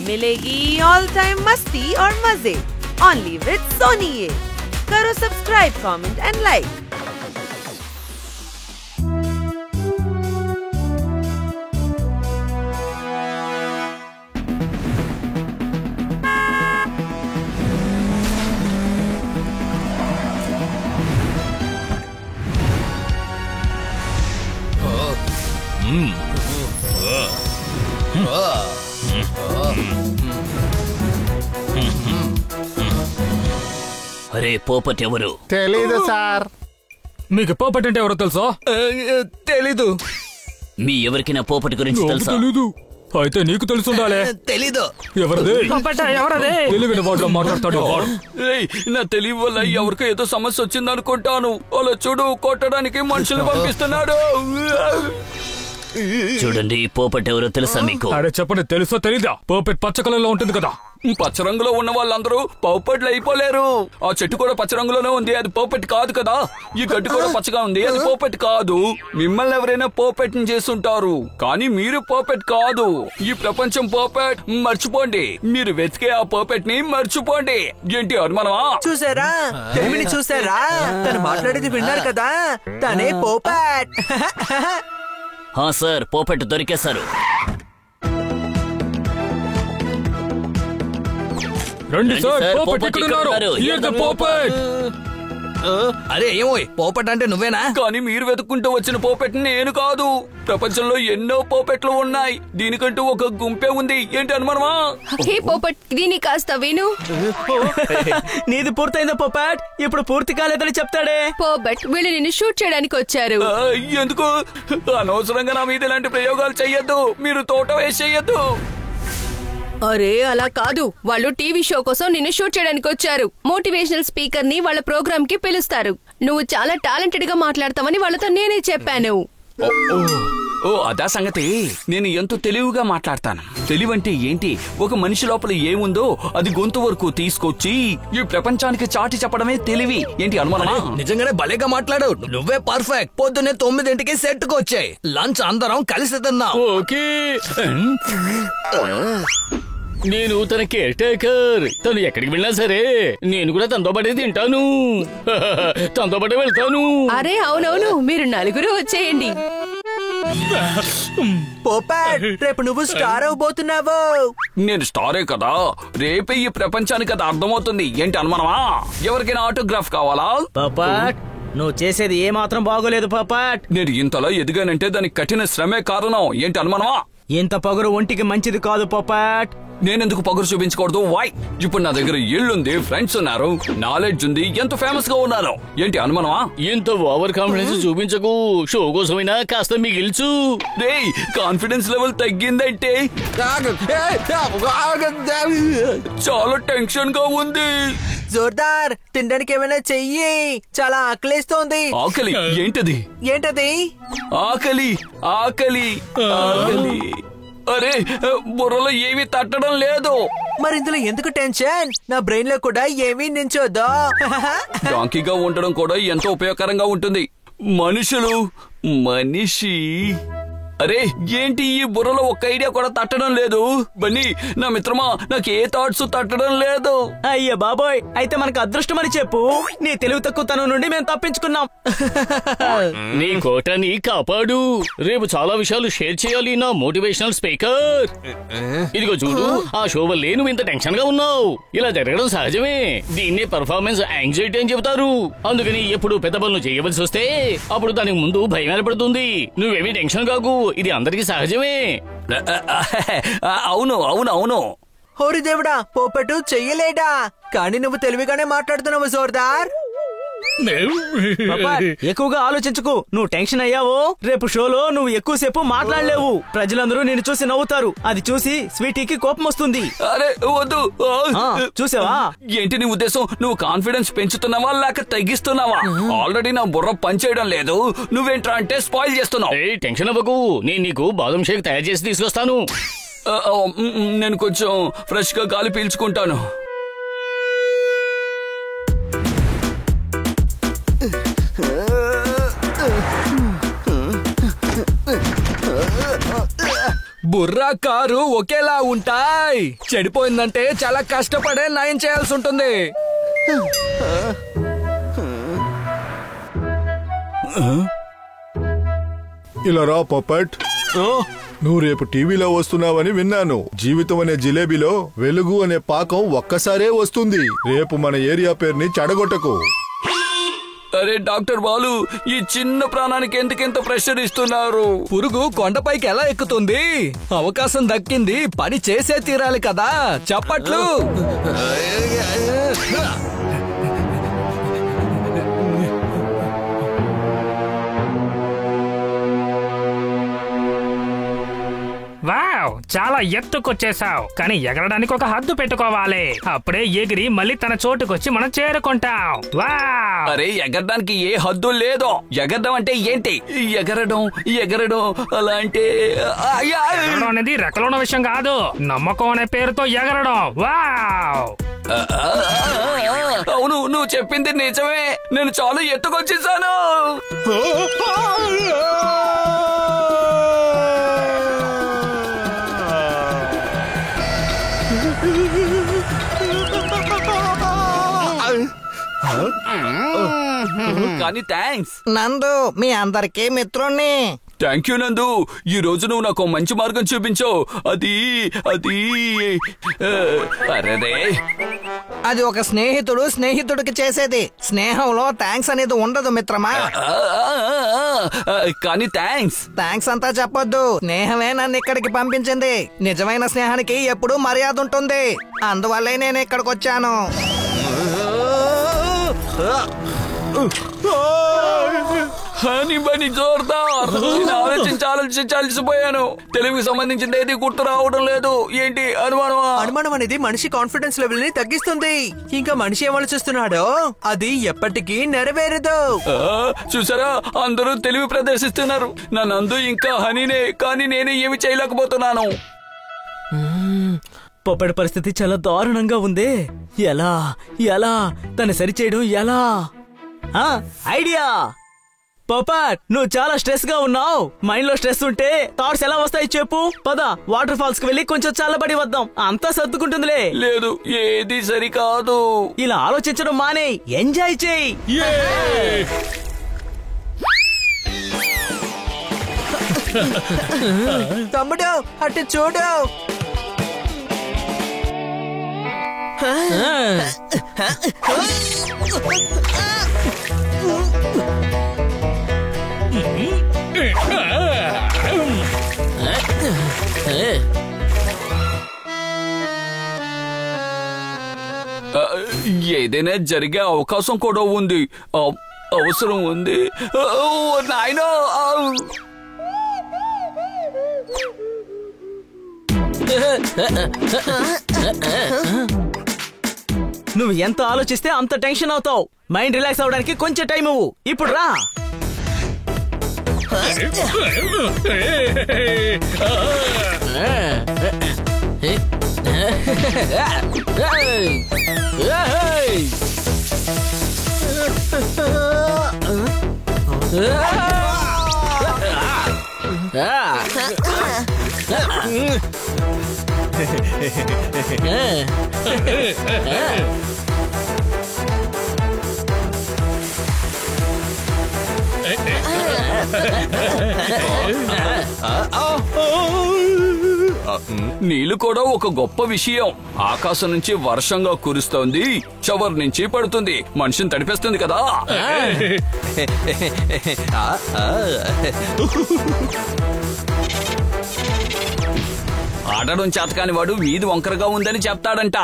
मिलेगी all time मस्ती और मजे ओनली विद सोनी। ये करो सब्सक्राइब, कमेंट एंड लाइक। అరే పోపట్ ఎవరు? తెలీదు సార్. మీకు పోపట్ అంటే ఎవరో తెలుసా? తెలీదు. మీ ఎవరికైనా పోపట్ గురించి తెలుసా? తెలీదు. అయితే నీకు తెలుసుండాలే. తెలీదు. ఎవరదే? ఎవరదే? తెలివిన వాటిలో మాట్లాడతాడు. నా తెలివి వల్ల ఎవరికో ఏదో సమస్య వచ్చింది అనుకుంటాను. అలా చూడు, కొట్టడానికి మనుషులు పంపిస్తున్నాడు. చూడండి, పోపట్ ఎవరో తెలుసా మీకు? అరే చెప్పండి, తెలుసో తెలీదా? పోపట్ పచ్చ కలర్ లో ఉంటుంది కదా. పచ్చ రంగులో ఉన్న వాళ్ళందరూ పోపట్లు అయిపోలేరు. ఆ చెట్టు కూడా పచ్చ రంగులోనే ఉంది, అది పోపెట్ కాదు కదా. ఈ గడ్డి కూడా పచ్చగా ఉంది, అది పోపెట్ కాదు. మిమ్మల్ని ఎవరైనా పోపెట్ని చేస్తుంటారు, కానీ మీరు పోపెట్ కాదు. ఈ ప్రపంచం పోపెట్. మర్చిపోండి, మీరు వెతికే ఆ పోపెట్ ని మర్చిపోండి. ఏంటి అనుమానమా? చూసారా, తెలివిని చూసారా? తను మాట్లాడేది విన్నారు కదా, తనే పోపెట్. హా సార్, పోపట్ దొరికేశారు. రండి సార్, పోపట్ ఇక్కడ ఉన్నారు. Here's the Popat. అరే ఏమో, పోపెట్ అంటే నువ్వేనా? కానీ మీరు వెతుక్కుంటూ వచ్చిన పోపెట్ నేను కాదు. ప్రపంచంలో ఎన్నో పోపెట్లు ఉన్నాయి, దీనికంటూ ఒక గుంపే ఉంది. ఏంటి అనుమానమా? హే పోపట్, దీని కాస్త విను. నీది పూర్తయిందా పోపట్? ఇప్పుడు పూర్తి కాలేదని చెప్తాడే. పోపట్, వీళ్ళు నిన్ను షూట్ చేయడానికి వచ్చారు. ఎందుకు? అనవసరంగా నా మీద ఇలాంటి ప్రయోగాలు చెయ్యొద్దు. మీరు తోట వేసి చెయ్యొద్దు. అరే అలా కాదు, వాళ్ళు టీవీ షో కోసం నిన్ను షూట్ చేయడానికి వచ్చారు. మోటివేషనల్ స్పీకర్ ని వాళ్ళ ప్రోగ్రామ్ కి పిలుస్తారు. నువ్వు చాలా టాలెంటెడ్ గా మాట్లాడతావని వాళ్ళతో నేనే చెప్పాను. ఓ అదా సంగతి. నేను ఎంతో తెలివిగా మాట్లాడతాను. తెలివంటే ఏంటి? ఒక మనిషి లోపల ఏముందో అది గొంతు వరకు తీసుకొచ్చి ఈ ప్రపంచానికి చాటి చెప్పడమే తెలివి. ఏంటి అనుమానమా? నిజంగానే భలేగా మాట్లాడావు. నువ్వే పర్ఫెక్ట్. పొద్దున్నే 9ంటికి సెట్ కు వచ్చాయి. లంచ్ అందరం కలిసి తిన్నాం. ఓకే, నేను తన కేర్ టేకర్. తను ఎక్కడికి వెళ్ళినా సరే నేను కూడా తనతో పడే తింటాను, తనతో పడే వెళ్తాను. అరే అవునవును, మీరు నలుగురు వచ్చేయండి. పోపట్, రేపు నువ్వు స్టార్ అవబోతున్నావు. నేను స్టారే కదా, రేపే ఈ ప్రపంచానికి అది అర్థమవుతుంది. ఏంటి అనుమానమా? ఎవరికైనా ఆటోగ్రాఫ్ కావాలా? పోపట్, నువ్వు చేసేది ఏ మాత్రం బాగోలేదు పోపట్. నేను ఇంతలా ఎదిగానంటే దానికి కఠిన శ్రమే కారణం. ఏంటి అనుమానమా? ఇంత పొగరు ఒంటికి మంచిది కాదు పోపట్. నేనెందుకు పొగరు చూపించకూడదు? వై? ఇప్పుడు నా దగ్గర ఇల్లుంది, ఫ్రెండ్స్ ఉన్నారు, నాలెడ్జ్ ఉంది, ఎంత ఫేమస్ గా ఉన్నాను. ఏంటి అనుమానమా? ఇంత ఓవర్ కాన్ఫిడెన్స్ చూపించకు. షో కోసమైనా కాస్త మిగిల్చు. రేయ్, కాన్ఫిడెన్స్ లెవెల్ తగ్గిందంటే చాలా టెన్షన్ గా ఉంది. జోర్దార్, తినడానికి ఏమైనా చెయ్యి, చాలా ఆకలేస్తోంది. ఆకలి? ఏంటది? ఏంటది? ఆకలి ఆకలి ఆకలి. అరే, బుర్రలో ఏమీ తట్టడం లేదు. మరి ఇందులో ఎందుకు టెన్షన్? నా బ్రెయిన్ లో కూడా ఏమీ నించోద్దా. డాంకీగా ఉండడం కూడా ఎంతో ఉపయోగకరంగా ఉంటుంది. మనిషి అరే ఏంటి ఈ బుర్రలో ఒక్క ఐడియా కూడా తట్టడం లేదు. బన్నీ నా మిత్రమా, నాకు ఏ థాట్స్ తట్టడం లేదు. అయ్యో బాబోయ్, అయితే మనకు అదృష్టం అని చెప్పు. నీ తెలివి తక్కువతనం నుండి మేము తప్పించుకున్నాం. నీ కోటని కాపాడు. రేపు చాలా విషయాలు షేర్ చేయాలి నా మోటివేషనల్ స్పీకర్. ఇదిగో చూడు, ఆ షో వల్లే నువ్వు ఇంత టెన్షన్ గా ఉన్నావు. ఇలా జరగడం సహజమే. దీన్నే పర్ఫార్మెన్స్ యాంగ్జైటీ అని చెబుతారు. అందుకని ఎప్పుడు పెద్ద పనులు చేయవలసి వస్తే అప్పుడు దానికి ముందు భయం ఏర్పడుతుంది. నువ్వేమీ టెన్షన్ కాకు, ఇది అందరికీ సహజమే. అవును అవును అవును. హోరి దేవుడా, పోపటు చెయ్యలేడా? కానీ నువ్వు తెలివిగానే మాట్లాడుతున్నావు జోర్దార్. ఎక్కువగా ఆలోచించుకు. నువ్వు టెన్షన్ అయ్యావో రేపు షోలో నువ్వు ఎక్కువసేపు మాట్లాడలేవు. ప్రజలందరూ నిన్ను చూసి నవ్వుతారు. అది చూసి స్వీటీకి కోపం వస్తుంది. అరే వద్దు. చూసావా? ఏంటి నీ ఉద్దేశం? నువ్వు కాన్ఫిడెన్స్ పెంచుతున్నావా లేక తగ్గిస్తున్నావా? ఆల్రెడీ నా బుర్ర పనిచేయడం లేదు, నువ్వేంట్రా అంటే స్పాయిల్ చేస్తున్నావు. టెన్షన్ అవ్వకు, నేను నీకు బాదం షేక్ తయారు చేసి తీసుకొస్తాను. నేను కొంచెం ఫ్రెష్ గా గాలి పీల్చుకుంటాను. బుర్రా కారు ఒకేలా ఉంటాయి. చెడిపోయిందంటే చాలా కష్టపడే నయం చేయాల్సి ఉంటుంది. ఇలా రా పప్పట్. నువ్వు రేపు టీవీలో వస్తున్నావని విన్నాను. జీవితం అనే జిలేబీలో వెలుగు అనే పాకం ఒక్కసారే వస్తుంది. రేపు మన ఏరియా పేరుని చెడగొట్టకు. అరే డాక్టర్ బాలు, ఈ చిన్న ప్రాణానికి ఎందుకెంత ప్రెషర్ ఇస్తున్నారు? పురుగు కొండపైకి ఎలా ఎక్కుతుంది? అవకాశం దక్కింది, పని చేసే తీరాలి కదా. చప్పట్లు. వావ్, చాలా ఎత్తుకొచ్చేసావు. కానీ ఎగరడానికి ఒక హద్దు పెట్టుకోవాలి. అప్పుడే ఎగిరి మళ్ళీ తన చోటుకొచ్చి మనం చేరుకుంటాం. వావ్. అరే ఎగరడానికి ఏ హద్దు లేదో. ఎగరడం అంటే ఏంటి? ఎగరడం ఎగరడం అలా అంటే ఎగరడం అనేది రెక్కలో ఉన్న విషయం కాదు. నమ్మకం అనే పేరుతో ఎగరడం. వావ్. అవును, నువ్వు చెప్పింది నిజమే. నేను చాలా ఎత్తుకొచ్చేసాను. కానీ థ్యాంక్స్ నందు, మీ అందరికీ మిత్రుణ్ణి. థ్యాంక్ యూ నందు. ఈ రోజు నువ్వు నాకు మంచి మార్గం చూపించావు. అది అది అరేదే, అది ఒక స్నేహితుడు స్నేహితుడికి చేసేది. స్నేహంలో థ్యాంక్స్ అనేది ఉండదు మిత్రమా. కానీ థ్యాంక్స్ అంతా చెప్పొద్దు. స్నేహమే నన్ను ఇక్కడికి పంపించింది. నిజమైన స్నేహానికి ఎప్పుడూ మర్యాద ఉంటుంది. అందువల్లే నేను ఇక్కడికి వచ్చాను. బని జోర్దార్. ఆలోచించి అలసిపోయాను. తెలుగుకి సంబంధించింది ఏది గుర్తు రావడం లేదు. ఏంటి అనుమానమా? అనుమానం అనేది మనిషి కాన్ఫిడెన్స్ లెవెల్ ని తగ్గిస్తుంది. ఇంకా మనిషి ఏం ఆలోచిస్తున్నాడో అది ఎప్పటికీ నెరవేరదు. చూసారా, అందరూ తెలివి ప్రదర్శిస్తున్నారు. నా నందు ఇంకా హనీనే, కానీ నేనే ఏమి చేయలేకపోతున్నాను. పొప్పడి పరిస్థితి చాలా దారుణంగా ఉంది. ఎలా ఎలా తను సరిచేయడం ఎలా? ఐడియా. పొప్పట్, నువ్వు చాలా స్ట్రెస్ గా ఉన్నావు. మైండ్ లో స్ట్రెస్ ఉంటే థాట్స్ ఎలా వస్తాయి చెప్పు. పద, వాటర్ ఫాల్స్ కి వెళ్ళి కొంచెం చల్లబడి వద్దాం. అంతా సర్దుకుంటుందిలే. లేదు, ఏది సరికాదు. ఇలా ఆలోచించడం మానే, ఎంజాయ్ చేయి. తమ్ముడు అటు చూడు. ఏదైనా జరిగే అవకాశం కూడా ఉంది. అవసరం ఉంది. నాయనా, నువ్వు ఎంత ఆలోచిస్తే అంత టెన్షన్ అవుతావు. మైండ్ రిలాక్స్ అవడానికి కొంచెం టైం ఇవ్వు. ఇప్పుడు రా. నీళ్లు కూడా ఒక గొప్ప విషయం. ఆకాశం నుంచి వర్షంగా కురుస్తోంది, షవర్ నుంచి పడుతుంది, మనిషిని తడిపేస్తుంది కదా. ఆడడం చేతకాని వాడు వీధి వంకరగా ఉందని చెప్తాడంట.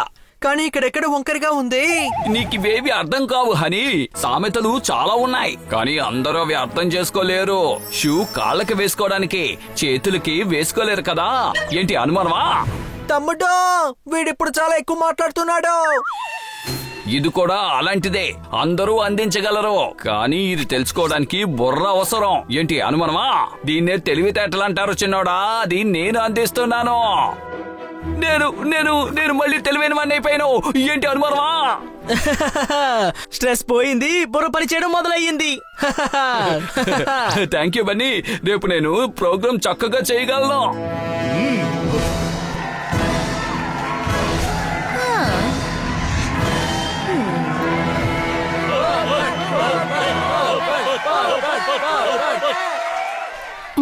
కానీ ఇక్కడెక్కడ వంకరగా ఉంది. నీకు ఇవేవి అర్థం కావు హనీ. సామెతలు చాలా ఉన్నాయి, కానీ అందరూ అవి అర్థం చేసుకోలేరు. షూ కాళ్ళకి వేసుకోవడానికి, చేతులకి వేసుకోలేరు కదా. ఏంటి అనుమానమా? తమ్ముడు, వీడిప్పుడు చాలా ఎక్కువ మాట్లాడుతున్నాడు. ఇది కూడా అలాంటిదే. అందరూ అందించగలరు, కానీ ఇది తెలుసుకోవడానికి బుర్ర అవసరం. ఏంటి అనుమానమా? దీన్నే తెలివితేటలు అంటారు చిన్నోడా. అది నేను అందిస్తున్నాను. నేను నేను నేను మళ్ళీ తెలివైన వాడిని అయిపోయాను. ఏంటి అనుమానమా? స్ట్రెస్ పోయింది, బుర్ర పని చేయడం మొదలయ్యింది. Thank you Bunny. రేపు నేను ప్రోగ్రామ్ చక్కగా చేయగలను.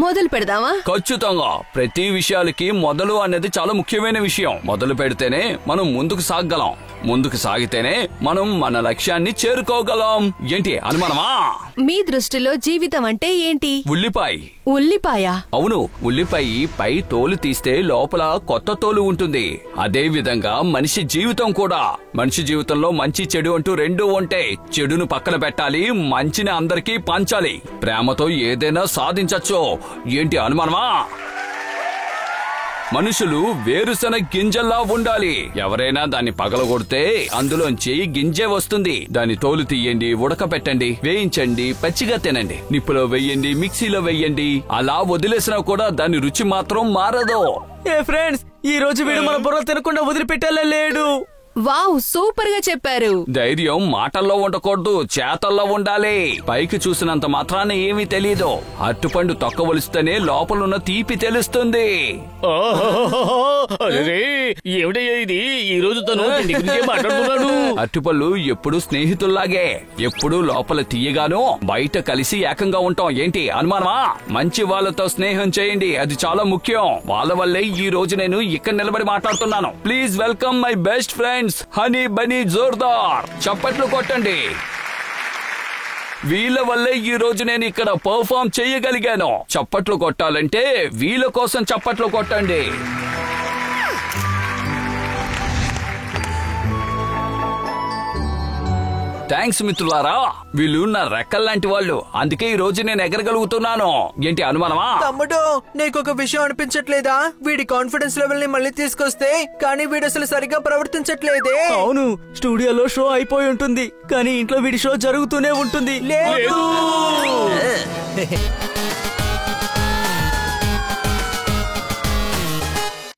మొదలు పెడదామా? ఖచ్చితంగా. ప్రతి విషయాలకి మొదలు అనేది చాలా ముఖ్యమైన విషయం. మొదలు పెడితేనే మనం ముందుకు సాగగలం. ముందుకు సాగితేనే మనం మన లక్ష్యాన్ని చేరుకోగలం. ఏంటి అనుమానమా? మీ దృష్టిలో జీవితం అంటే ఏంటి? ఉల్లిపాయ. ఉల్లిపాయ? అవును, ఉల్లిపాయ పై తోలు తీస్తే లోపల కొత్త తోలు ఉంటుంది. అదే విధంగా మనిషి జీవితం కూడా. మనిషి జీవితంలో మంచి చెడు అంటూ రెండూ ఉంటాయి. చెడును పక్కన పెట్టాలి, మంచిని అందరికీ పంచాలి. ప్రేమతో ఏదైనా సాధించచ్చు. ఏంటి అనుమానమా? మనుషులు వేరుశనగ గింజల్లా ఉండాలి. ఎవరైనా దాన్ని పగలగొడితే అందులోంచి గింజే వస్తుంది. దాన్ని తోలు తీయండి, ఉడకపెట్టండి, వేయించండి, పచ్చిగా తినండి, నిప్పులో వెయ్యండి, మిక్సీలో వెయ్యండి. అలా వదిలేసినా కూడా దాని రుచి మాత్రం మారదు. ఏ ఫ్రెండ్స్, ఈ రోజు వీడు మన బుర్ర తినకుండా వదిలిపెట్టేలా లేడు. వావ్, సూపర్ గా చెప్పారు. ధైర్యం మాటల్లో ఉండకూడదు, చేతల్లో ఉండాలి. పైకి చూసినంత మాత్రాన ఏమీ తెలీదు. అరటిపండు తొక్కవలిస్తేనే లోపలున్న తీపి తెలుస్తుంది. ఏమిటయ్యా ఇది? ఈ రోజు తను తిండి గురించే మాట్లాడుతున్నాడు. అరటిపళ్ళు ఎప్పుడు స్నేహితుల్లాగే, ఎప్పుడు లోపల తీయగాను, బయట కలిసి ఏకంగా ఉంటాం. ఏంటి అనుమానమా? మంచి వాళ్ళతో స్నేహం చేయండి, అది చాలా ముఖ్యం. వాళ్ళ వల్లే ఈ రోజు నేను ఇక్కడ నిలబడి మాట్లాడుతున్నాను. Please welcome my best friend Honey Bunny Jordar. చప్పట్లు కొట్టండి. వీళ్ళ వల్లే ఈ రోజు నేను ఇక్కడ పర్ఫార్మ్ చేయగలిగాను. చప్పట్లు కొట్టాలంటే వీళ్ళ కోసం చప్పట్లు కొట్టండి. థ్యాంక్స్ మిత్రులారా, వీళ్ళు నా రెక్కల్లాంటి వాళ్ళు. అందుకే ఈ రోజు నేను ఎగరగలుగుతున్నాను. ఏంటి అనుమానమా? తమ్ముడు, నీకొక విషయం అనిపించట్లేదా? వీడి కాన్ఫిడెన్స్ లెవెల్ ని మళ్ళీ తీసుకొస్తే, కానీ వీడు అసలు సరిగ్గా ప్రవర్తించట్లేదే. అవును, స్టూడియోలో షో అయిపోయి ఉంటుంది, కానీ ఇంట్లో వీడి షో జరుగుతూనే ఉంటుంది. లేదు.